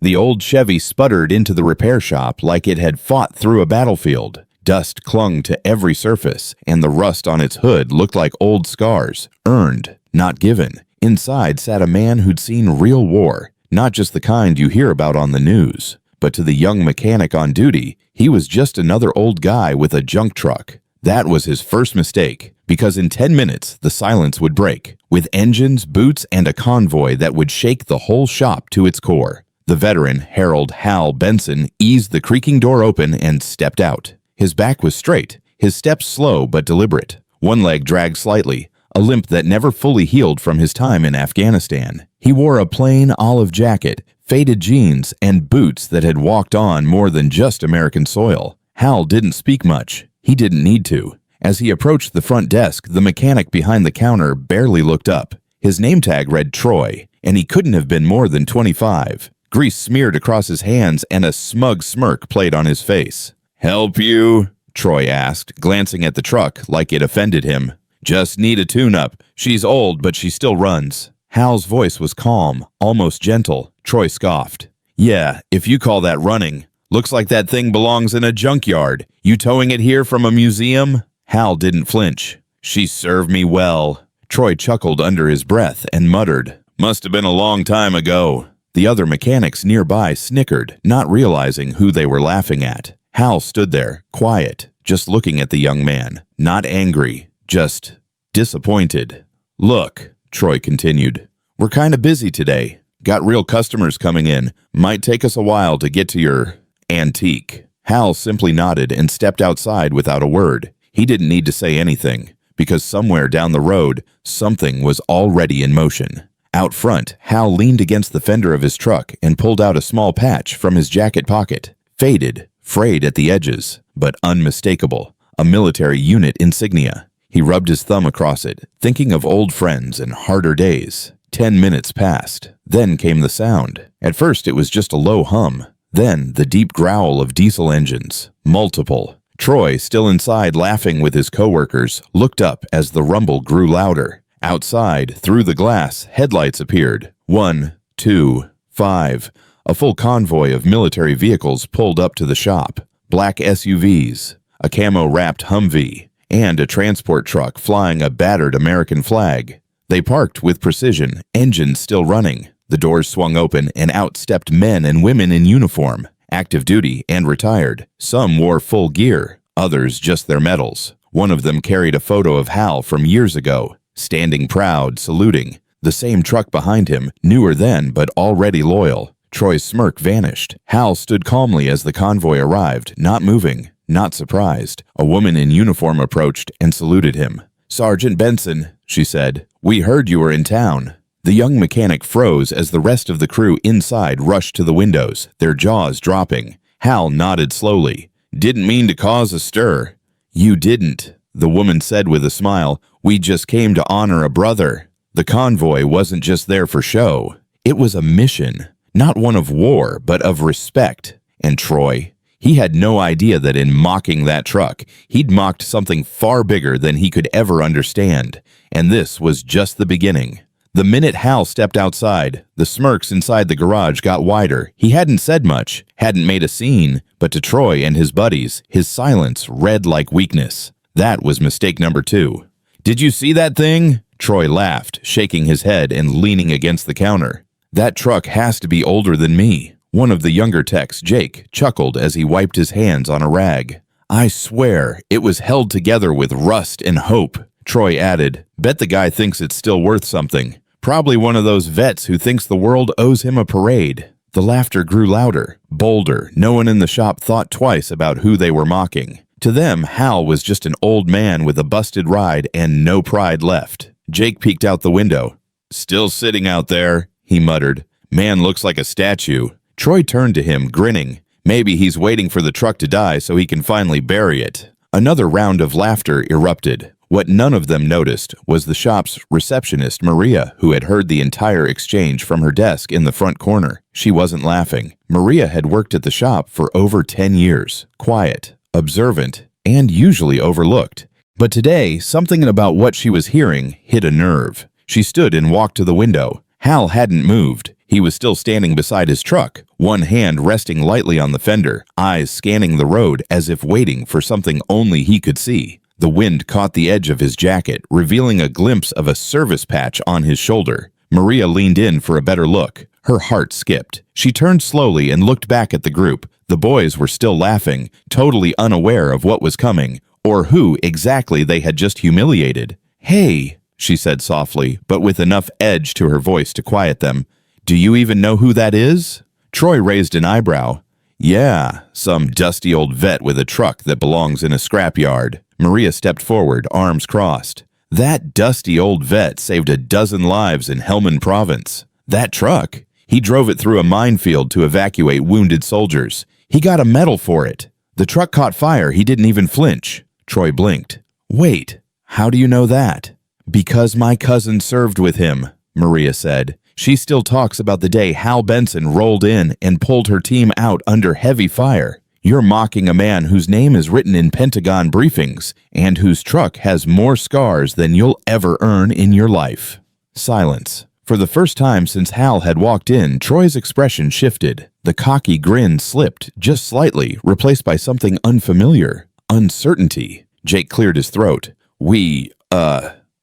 The old Chevy sputtered into the repair shop like it had fought through a battlefield. Dust clung to every surface, and the rust on its hood looked like old scars, earned, not given. Inside sat a man who'd seen real war, not just the kind you hear about on the news. But to the young mechanic on duty, he was just another old guy with a junk truck. That was his first mistake, because in 10 minutes the silence would break, with engines, boots, and a convoy that would shake the whole shop to its core. The veteran, Harold Hal Benson, eased the creaking door open and stepped out. His back was straight, his steps slow but deliberate. One leg dragged slightly, a limp that never fully healed from his time in Afghanistan. He wore a plain olive jacket, faded jeans, and boots that had walked on more than just American soil. Hal didn't speak much. He didn't need to. As he approached the front desk, the mechanic behind the counter barely looked up. His name tag read Troy, and he couldn't have been more than 25. Grease smeared across his hands and a smug smirk played on his face. "Help you?" Troy asked, glancing at the truck like it offended him. "Just need a tune-up. She's old, but she still runs." Hal's voice was calm, almost gentle. Troy scoffed. "Yeah, if you call that running. Looks like that thing belongs in a junkyard. You towing it here from a museum?" Hal didn't flinch. "She served me well." Troy chuckled under his breath and muttered, "Must have been a long time ago." The other mechanics nearby snickered, not realizing who they were laughing at. Hal stood there, quiet, just looking at the young man. Not angry, just disappointed. "Look," Troy continued, "we're kind of busy today. Got real customers coming in. Might take us a while to get to your antique." Hal simply nodded and stepped outside without a word. He didn't need to say anything, because somewhere down the road, something was already in motion. Out front, Hal leaned against the fender of his truck and pulled out a small patch from his jacket pocket. Faded, frayed at the edges, but unmistakable. A military unit insignia. He rubbed his thumb across it, thinking of old friends and harder days. 10 minutes passed. Then came the sound. At first it was just a low hum. Then the deep growl of diesel engines. Multiple. Troy, still inside laughing with his coworkers, looked up as the rumble grew louder. Outside, through the glass, headlights appeared. 1, 2, 5. A full convoy of military vehicles pulled up to the shop. Black SUVs, a camo-wrapped Humvee, and a transport truck flying a battered American flag. They parked with precision, engines still running. The doors swung open and out stepped men and women in uniform, active duty and retired. Some wore full gear, others just their medals. One of them carried a photo of Hal from years ago, standing proud, saluting. The same truck behind him, newer then but already loyal. Troy's smirk vanished. Hal stood calmly as the convoy arrived, not moving, not surprised. A woman in uniform approached and saluted him. "Sergeant Benson," she said, "we heard you were in town." The young mechanic froze as the rest of the crew inside rushed to the windows, their jaws dropping. Hal nodded slowly. "Didn't mean to cause a stir." "You didn't," the woman said with a smile. "We just came to honor a brother." The convoy wasn't just there for show. It was a mission, not one of war, but of respect. And Troy, he had no idea that in mocking that truck, he'd mocked something far bigger than he could ever understand. And this was just the beginning. The minute Hal stepped outside, the smirks inside the garage got wider. He hadn't said much, hadn't made a scene, but to Troy and his buddies, his silence read like weakness. That was mistake number 2. "Did you see that thing?" Troy laughed, shaking his head and leaning against the counter. "That truck has to be older than me." One of the younger techs, Jake, chuckled as he wiped his hands on a rag. "I swear, it was held together with rust and hope." Troy added, "Bet the guy thinks it's still worth something. Probably one of those vets who thinks the world owes him a parade." The laughter grew louder, bolder. No one in the shop thought twice about who they were mocking. To them, Hal was just an old man with a busted ride and no pride left. Jake peeked out the window. "Still sitting out there," he muttered. "Man looks like a statue." Troy turned to him, grinning. Maybe he's waiting for the truck to die so he can finally bury it. Another round of laughter erupted. What none of them noticed was the shop's receptionist, Maria, who had heard the entire exchange from her desk in the front corner. She wasn't laughing. Maria had worked at the shop for over 10 years, quiet, observant, and usually overlooked. But today, something about what she was hearing hit a nerve. She stood and walked to the window. Hal hadn't moved. He was still standing beside his truck, one hand resting lightly on the fender, eyes scanning the road as if waiting for something only he could see. The wind caught the edge of his jacket, revealing a glimpse of a service patch on his shoulder. Maria leaned in for a better look. Her heart skipped. She turned slowly and looked back at the group. The boys were still laughing, totally unaware of what was coming, or who exactly they had just humiliated. "Hey," she said softly, but with enough edge to her voice to quiet them. "Do you even know who that is?" Troy raised an eyebrow. "Yeah, some dusty old vet with a truck that belongs in a scrapyard." Maria stepped forward, arms crossed. "That dusty old vet saved a dozen lives in Helmand Province. That truck, he drove it through a minefield to evacuate wounded soldiers. He got a medal for it. The truck caught fire, he didn't even flinch." Troy blinked. "Wait, how do you know that?" "Because my cousin served with him," Maria said. "She still talks about the day Hal Benson rolled in and pulled her team out under heavy fire. You're mocking a man whose name is written in Pentagon briefings and whose truck has more scars than you'll ever earn in your life." Silence. For the first time since Hal had walked in, Troy's expression shifted. The cocky grin slipped, just slightly, replaced by something unfamiliar. Uncertainty. Jake cleared his throat. We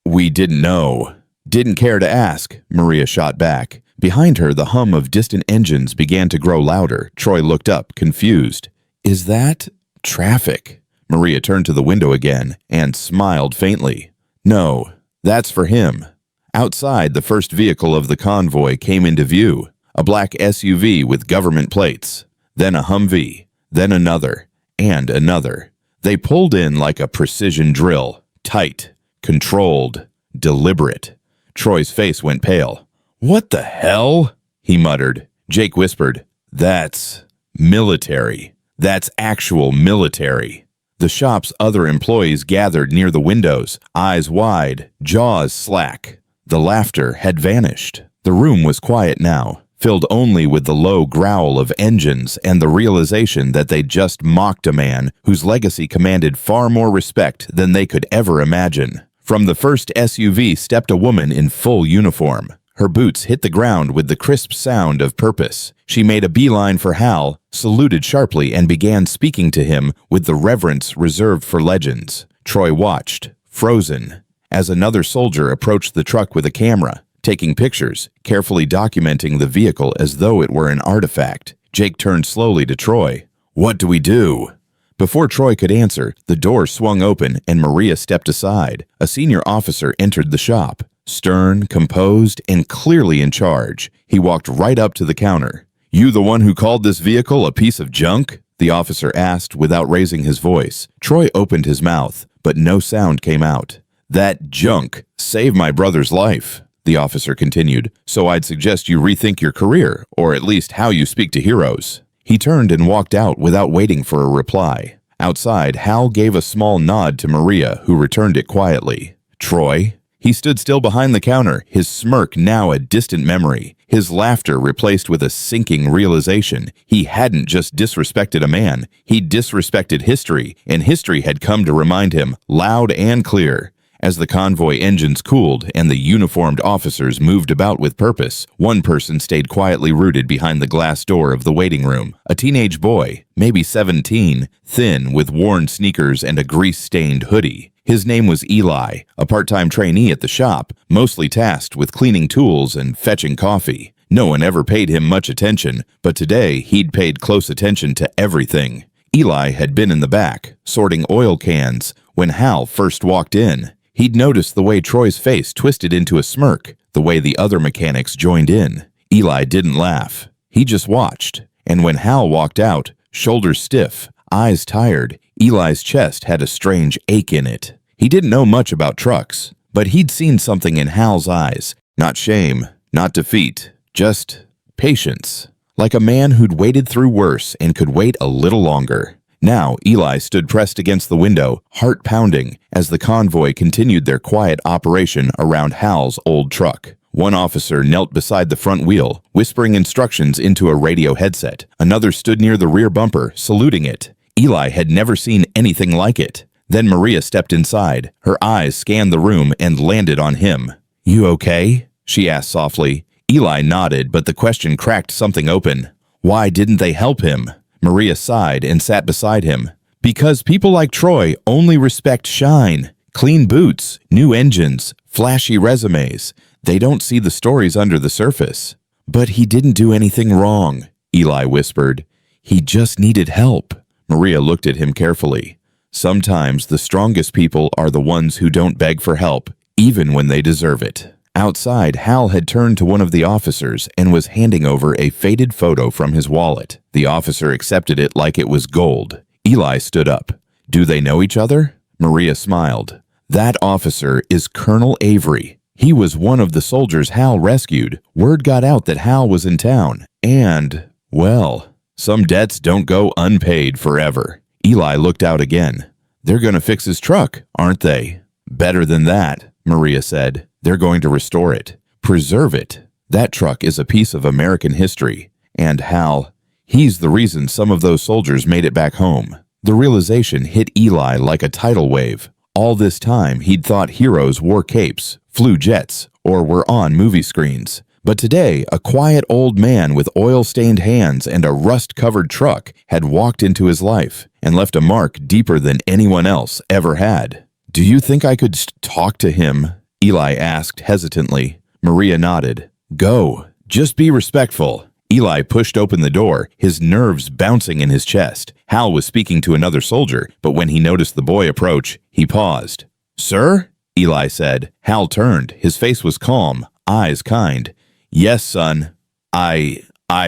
didn't know." "Didn't care to ask," Maria shot back. Behind her, the hum of distant engines began to grow louder. Troy looked up, confused. "Is that traffic?" Maria turned to the window again and smiled faintly. "No, that's for him." Outside, the first vehicle of the convoy came into view, a black SUV with government plates, then a Humvee, then another, and another. They pulled in like a precision drill, tight, controlled, deliberate. Troy's face went pale. "What the hell?" he muttered. Jake whispered, "That's military. That's actual military." The shop's other employees gathered near the windows, eyes wide, jaws slack. The laughter had vanished. The room was quiet now, filled only with the low growl of engines and the realization that they'd just mocked a man whose legacy commanded far more respect than they could ever imagine. From the first SUV stepped a woman in full uniform. Her boots hit the ground with the crisp sound of purpose. She made a beeline for Hal, saluted sharply, and began speaking to him with the reverence reserved for legends. Troy watched, frozen, as another soldier approached the truck with a camera, taking pictures, carefully documenting the vehicle as though it were an artifact. Jake turned slowly to Troy. "What do we do?" Before Troy could answer, the door swung open and Maria stepped aside. A senior officer entered the shop. Stern, composed, and clearly in charge. He walked right up to the counter. "You the one who called this vehicle a piece of junk?" the officer asked without raising his voice. Troy opened his mouth, but no sound came out. "That junk saved my brother's life," the officer continued, "so I'd suggest you rethink your career, or at least how you speak to heroes." He turned and walked out without waiting for a reply. Outside, Hal gave a small nod to Maria, who returned it quietly. "Troy?" He stood still behind the counter, his smirk now a distant memory, his laughter replaced with a sinking realization. He hadn't just disrespected a man, he'd disrespected history, and history had come to remind him, loud and clear. As the convoy engines cooled and the uniformed officers moved about with purpose, one person stayed quietly rooted behind the glass door of the waiting room. A teenage boy, maybe 17, thin, with worn sneakers and a grease-stained hoodie. His name was Eli, a part-time trainee at the shop, mostly tasked with cleaning tools and fetching coffee. No one ever paid him much attention, but today he'd paid close attention to everything. Eli had been in the back, sorting oil cans, when Hal first walked in. He'd noticed the way Troy's face twisted into a smirk, the way the other mechanics joined in. Eli didn't laugh. He just watched. And when Hal walked out, shoulders stiff, eyes tired, Eli's chest had a strange ache in it. He didn't know much about trucks, but he'd seen something in Hal's eyes. Not shame, not defeat, just patience. Like a man who'd waited through worse and could wait a little longer. Now, Eli stood pressed against the window, heart pounding, as the convoy continued their quiet operation around Hal's old truck. One officer knelt beside the front wheel, whispering instructions into a radio headset. Another stood near the rear bumper, saluting it. Eli had never seen anything like it. Then Maria stepped inside. Her eyes scanned the room and landed on him. "You okay?" she asked softly. Eli nodded, but the question cracked something open. Why didn't they help him? Maria sighed and sat beside him. Because people like Troy only respect shine, clean boots, new engines, flashy resumes. They don't see the stories under the surface. But he didn't do anything wrong, Eli whispered. He just needed help. Maria looked at him carefully. Sometimes the strongest people are the ones who don't beg for help, even when they deserve it. Outside, Hal had turned to one of the officers and was handing over a faded photo from his wallet. The officer accepted it like it was gold. Eli stood up. Do they know each other? Maria smiled. That officer is Colonel Avery. He was one of the soldiers Hal rescued. Word got out that Hal was in town. And, well, some debts don't go unpaid forever. Eli looked out again. They're going to fix his truck, aren't they? Better than that, Maria said. They're going to restore it, preserve it. That truck is a piece of American history. And Hal, he's the reason some of those soldiers made it back home. The realization hit Eli like a tidal wave. All this time, he'd thought heroes wore capes, flew jets, or were on movie screens. But today, a quiet old man with oil-stained hands and a rust-covered truck had walked into his life and left a mark deeper than anyone else ever had. Do you think I could talk to him? Eli asked hesitantly. Maria nodded. Go. Just be respectful. Eli pushed open the door, his nerves bouncing in his chest. Hal was speaking to another soldier, but when he noticed the boy approach, he paused. Sir? Eli said. Hal turned. His face was calm, eyes kind. Yes, son. I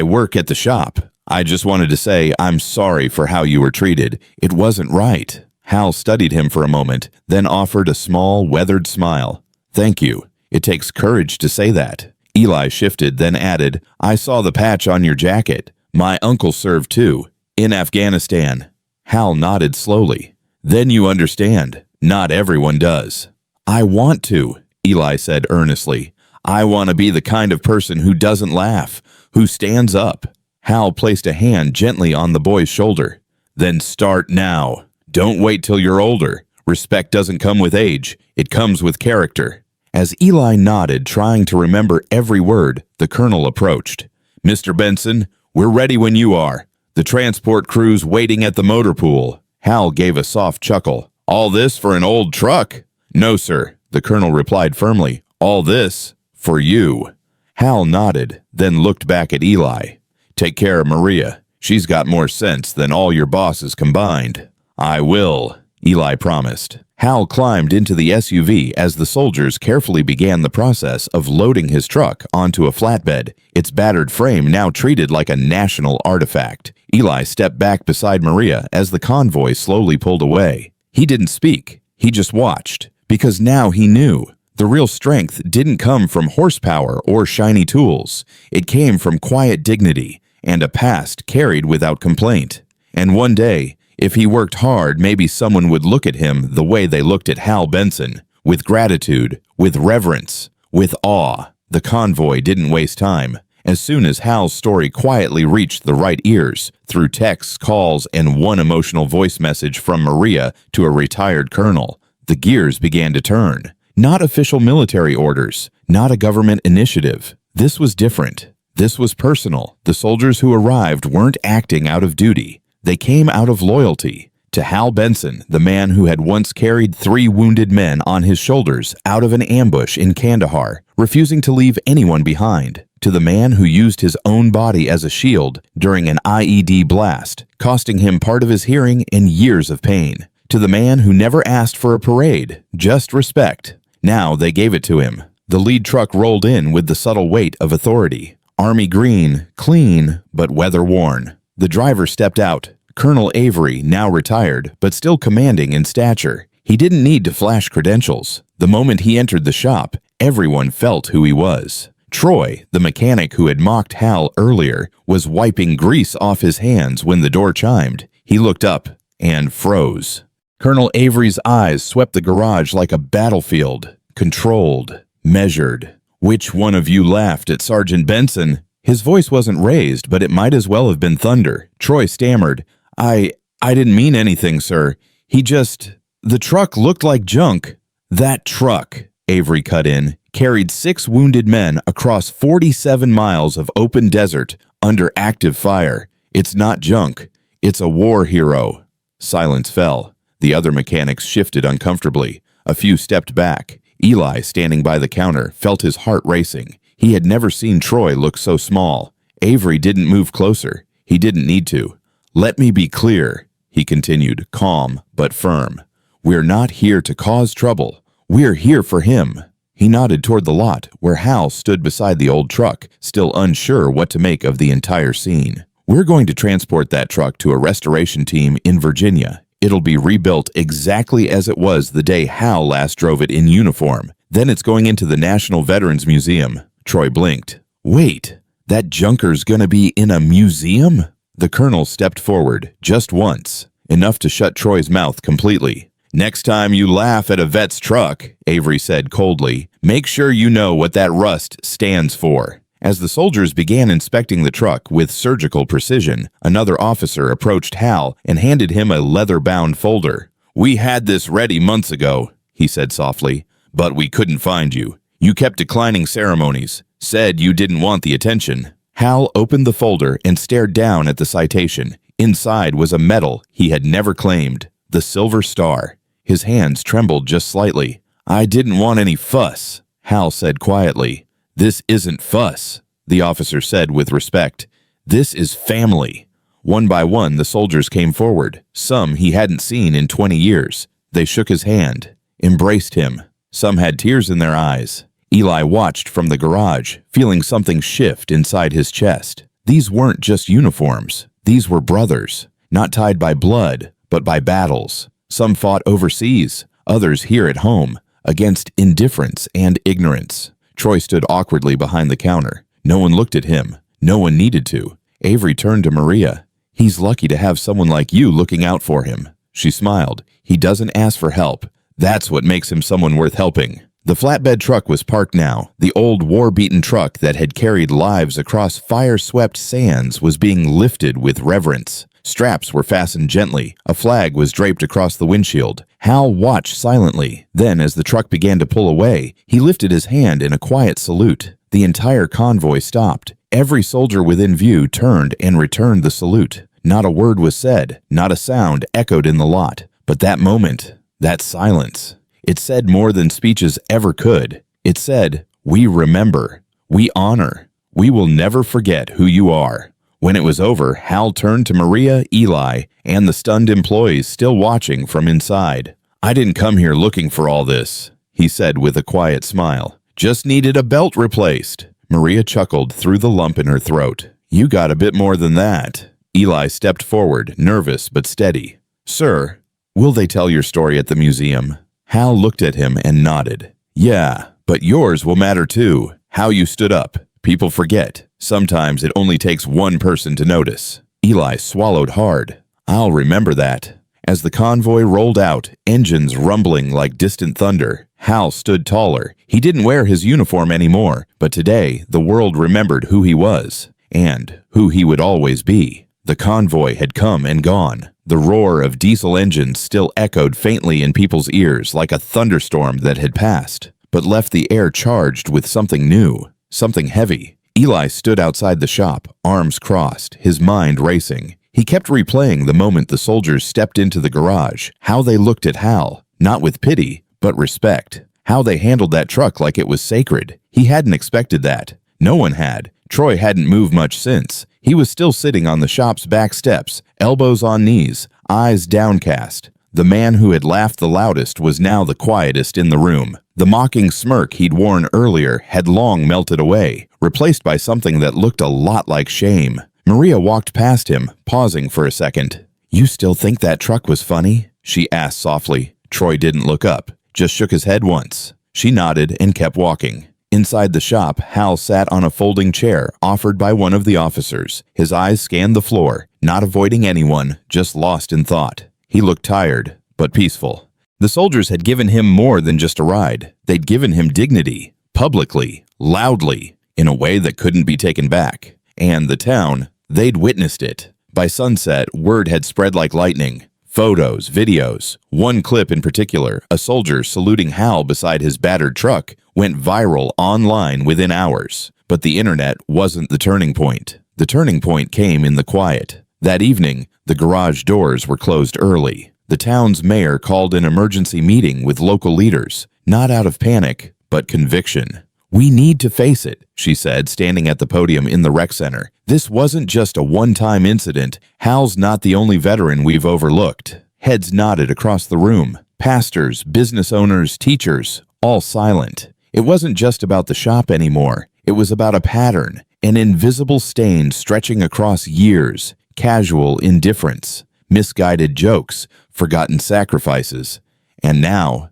work at the shop. I just wanted to say I'm sorry for how you were treated. It wasn't right. Hal studied him for a moment, then offered a small, weathered smile. Thank you. It takes courage to say that. Eli shifted, then added, I saw the patch on your jacket. My uncle served too, in Afghanistan. Hal nodded slowly. Then you understand. Not everyone does. I want to, Eli said earnestly. I want to be the kind of person who doesn't laugh, who stands up. Hal placed a hand gently on the boy's shoulder. Then start now. Don't wait till you're older. Respect doesn't come with age. It comes with character. As Eli nodded, trying to remember every word, the colonel approached. Mr. Benson, we're ready when you are. The transport crew's waiting at the motor pool. Hal gave a soft chuckle. All this for an old truck? No, sir, the colonel replied firmly. All this for you. Hal nodded, then looked back at Eli. Take care of Maria. She's got more sense than all your bosses combined. I will, Eli promised. Hal climbed into the SUV as the soldiers carefully began the process of loading his truck onto a flatbed, its battered frame now treated like a national artifact. Eli stepped back beside Maria as the convoy slowly pulled away. He didn't speak. He just watched, because now he knew. The real strength didn't come from horsepower or shiny tools. It came from quiet dignity and a past carried without complaint. And one day, if he worked hard, maybe someone would look at him the way they looked at Hal Benson, with gratitude, with reverence, with awe. The convoy didn't waste time. As soon as Hal's story quietly reached the right ears, through texts, calls, and one emotional voice message from Maria to a retired colonel, the gears began to turn. Not official military orders, not a government initiative. This was different. This was personal. The soldiers who arrived weren't acting out of duty. They came out of loyalty to Hal Benson, the man who had once carried 3 wounded men on his shoulders out of an ambush in Kandahar, refusing to leave anyone behind, to the man who used his own body as a shield during an IED blast, costing him part of his hearing and years of pain, to the man who never asked for a parade, just respect. Now they gave it to him. The lead truck rolled in with the subtle weight of authority. Army green, clean, but weather-worn. The driver stepped out. Colonel Avery, now retired, but still commanding in stature. He didn't need to flash credentials. The moment he entered the shop, everyone felt who he was. Troy, the mechanic who had mocked Hal earlier, was wiping grease off his hands when the door chimed. He looked up and froze. Colonel Avery's eyes swept the garage like a battlefield, controlled, measured. Which one of you laughed at Sergeant Benson? His voice wasn't raised, but it might as well have been thunder. Troy stammered, I didn't mean anything, sir. The truck looked like junk. That truck, Avery cut in, carried 6 wounded men across 47 miles of open desert under active fire. It's not junk. It's a war hero. Silence fell. The other mechanics shifted uncomfortably. A few stepped back. Eli, standing by the counter, felt his heart racing. He had never seen Troy look so small. Avery didn't move closer. He didn't need to. "Let me be clear," he continued, calm but firm. "We're not here to cause trouble. We're here for him." He nodded toward the lot, where Hal stood beside the old truck, still unsure what to make of the entire scene. "We're going to transport that truck to a restoration team in Virginia. It'll be rebuilt exactly as it was the day Hal last drove it in uniform. Then it's going into the National Veterans Museum." Troy blinked. "Wait, that junker's gonna be in a museum?" The colonel stepped forward, just once, enough to shut Troy's mouth completely. "Next time you laugh at a vet's truck," Avery said coldly, "make sure you know what that rust stands for." As the soldiers began inspecting the truck with surgical precision, another officer approached Hal and handed him a leather-bound folder. "We had this ready months ago," he said softly, "but we couldn't find you. You kept declining ceremonies, said you didn't want the attention." Hal opened the folder and stared down at the citation. Inside was a medal he had never claimed, the Silver Star. His hands trembled just slightly. "I didn't want any fuss," Hal said quietly. "This isn't fuss," the officer said with respect. "This is family." One by one, the soldiers came forward, some he hadn't seen in 20 years. They shook his hand, embraced him. Some had tears in their eyes. Eli watched from the garage, feeling something shift inside his chest. These weren't just uniforms. These were brothers, not tied by blood, but by battles. Some fought overseas, others here at home, against indifference and ignorance. Troy stood awkwardly behind the counter. No one looked at him. No one needed to. Avery turned to Maria. "He's lucky to have someone like you looking out for him." She smiled. "He doesn't ask for help. That's what makes him someone worth helping." The flatbed truck was parked now. The old war-beaten truck that had carried lives across fire-swept sands was being lifted with reverence. Straps were fastened gently. A flag was draped across the windshield. Hal watched silently. Then, as the truck began to pull away, he lifted his hand in a quiet salute. The entire convoy stopped. Every soldier within view turned and returned the salute. Not a word was said. Not a sound echoed in the lot. But that moment, that silence, it said more than speeches ever could. It said, "We remember. We honor. We will never forget who you are." When it was over, Hal turned to Maria, Eli, and the stunned employees still watching from inside. "I didn't come here looking for all this," he said with a quiet smile. "Just needed a belt replaced." Maria chuckled through the lump in her throat. "You got a bit more than that." Eli stepped forward, nervous but steady. "Sir, will they tell your story at the museum?" Hal looked at him and nodded. "Yeah, but yours will matter too. How you stood up. People forget. Sometimes it only takes one person to notice." Eli swallowed hard. "I'll remember that." As the convoy rolled out, engines rumbling like distant thunder, Hal stood taller. He didn't wear his uniform anymore, but today the world remembered who he was and who he would always be. The convoy had come and gone. The roar of diesel engines still echoed faintly in people's ears like a thunderstorm that had passed, but left the air charged with something new, something heavy. Eli stood outside the shop, arms crossed, his mind racing. He kept replaying the moment the soldiers stepped into the garage, how they looked at Hal, not with pity, but respect. How they handled that truck like it was sacred. He hadn't expected that. No one had. Troy hadn't moved much since. He was still sitting on the shop's back steps, elbows on knees, eyes downcast. The man who had laughed the loudest was now the quietest in the room. The mocking smirk he'd worn earlier had long melted away, replaced by something that looked a lot like shame. Maria walked past him, pausing for a second. "You still think that truck was funny?" she asked softly. Troy didn't look up, just shook his head once. She nodded and kept walking. Inside the shop, Hal sat on a folding chair offered by one of the officers. His eyes scanned the floor, not avoiding anyone, just lost in thought. He looked tired, but peaceful. The soldiers had given him more than just a ride. They'd given him dignity, publicly, loudly, in a way that couldn't be taken back. And the town, they'd witnessed it. By sunset, word had spread like lightning. Photos, videos. One clip in particular, a soldier saluting Hal beside his battered truck, went viral online within hours. But the internet wasn't the turning point. The turning point came in the quiet. That evening, the garage doors were closed early. The town's mayor called an emergency meeting with local leaders, not out of panic, but conviction. "We need to face it," she said, standing at the podium in the rec center. "This wasn't just a one-time incident. Hal's not the only veteran we've overlooked." Heads nodded across the room. Pastors, business owners, teachers, all silent. It wasn't just about the shop anymore. It was about a pattern, an invisible stain stretching across years, casual indifference, misguided jokes, forgotten sacrifices. And now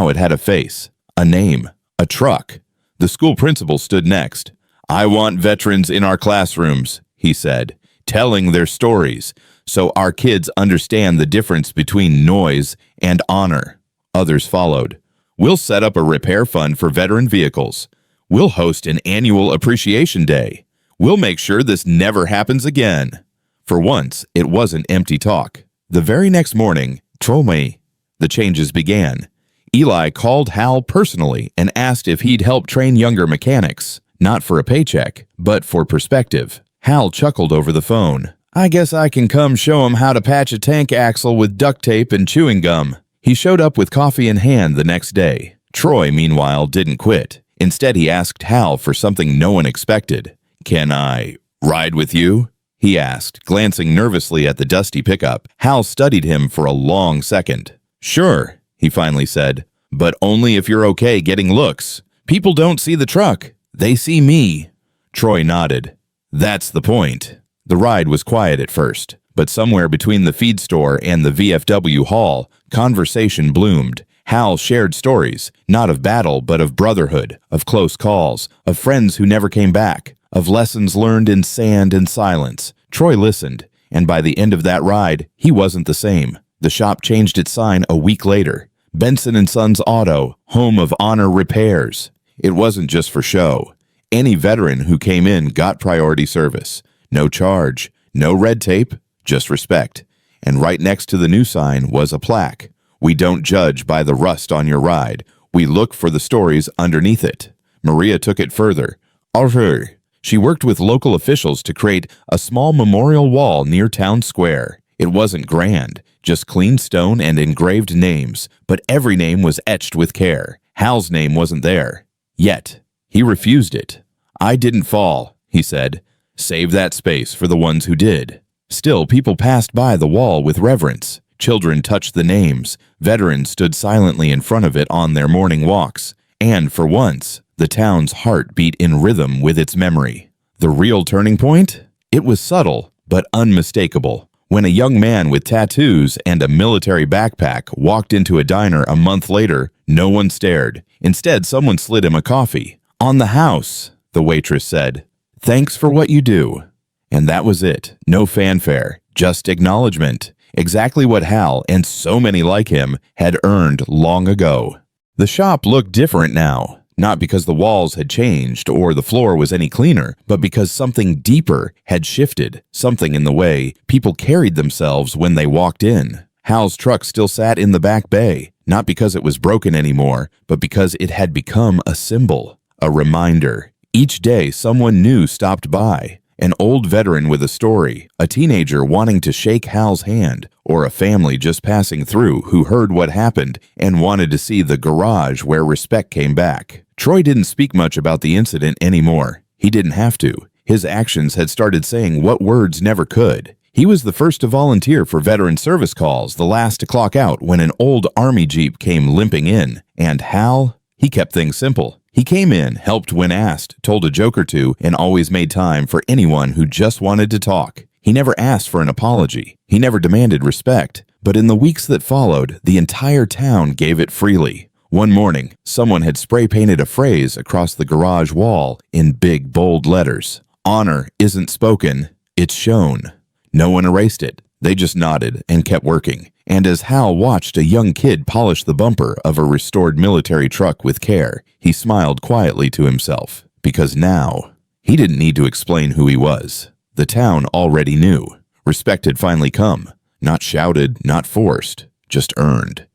it had a face, a name, a truck. The school principal stood next. "I want veterans in our classrooms," he said, "telling their stories, so our kids understand the difference between noise and honor." Others followed. "We'll set up a repair fund for veteran vehicles. We'll host an annual appreciation day. We'll make sure this never happens again." For once, it wasn't empty talk. The very next morning, the changes began. Eli called Hal personally and asked if he'd help train younger mechanics, not for a paycheck, but for perspective. Hal chuckled over the phone. "I guess I can come show him how to patch a tank axle with duct tape and chewing gum." He showed up with coffee in hand the next day. Troy, meanwhile, didn't quit. Instead, he asked Hal for something no one expected. "Can I ride with you?" he asked, glancing nervously at the dusty pickup. Hal studied him for a long second. "Sure," he finally said, "but only if you're okay getting looks. People don't see the truck. They see me." Troy nodded. "That's the point." The ride was quiet at first, but somewhere between the feed store and the VFW hall, conversation bloomed. Hal shared stories, not of battle, but of brotherhood, of close calls, of friends who never came back, of lessons learned in sand and silence. Troy listened, and by the end of that ride, he wasn't the same. The shop changed its sign a week later. Benson & Sons Auto, home of honor repairs. It wasn't just for show. Any veteran who came in got priority service. No charge, no red tape, just respect. And right next to the new sign was a plaque. "We don't judge by the rust on your ride. We look for the stories underneath it." Maria took it further. She worked with local officials to create a small memorial wall near town square. It wasn't grand, just clean stone and engraved names, but every name was etched with care. Hal's name wasn't there. Yet, he refused it. "I didn't fall," he said. "Save that space for the ones who did." Still, people passed by the wall with reverence. Children touched the names. Veterans stood silently in front of it on their morning walks. And for once, the town's heart beat in rhythm with its memory. The real turning point? It was subtle, but unmistakable. When a young man with tattoos and a military backpack walked into a diner a month later, no one stared. Instead, someone slid him a coffee. "On the house," the waitress said. "Thanks for what you do." And that was it. No fanfare, just acknowledgement. Exactly what Hal, and so many like him, had earned long ago. The shop looked different now. Not because the walls had changed or the floor was any cleaner, but because something deeper had shifted, something in the way people carried themselves when they walked in. Hal's truck still sat in the back bay, not because it was broken anymore, but because it had become a symbol, a reminder. Each day someone new stopped by. An old veteran with a story, a teenager wanting to shake Hal's hand, or a family just passing through who heard what happened and wanted to see the garage where respect came back. Troy didn't speak much about the incident anymore. He didn't have to. His actions had started saying what words never could. He was the first to volunteer for veteran service calls, the last to clock out when an old army jeep came limping in. And Hal, he kept things simple. He came in, helped when asked, told a joke or two, and always made time for anyone who just wanted to talk. He never asked for an apology. He never demanded respect. But in the weeks that followed, the entire town gave it freely. One morning, someone had spray-painted a phrase across the garage wall in big, bold letters. "Honor isn't spoken, it's shown." No one erased it. They just nodded and kept working. And as Hal watched a young kid polish the bumper of a restored military truck with care, he smiled quietly to himself. Because now, he didn't need to explain who he was. The town already knew. Respect had finally come. Not shouted, not forced, just earned.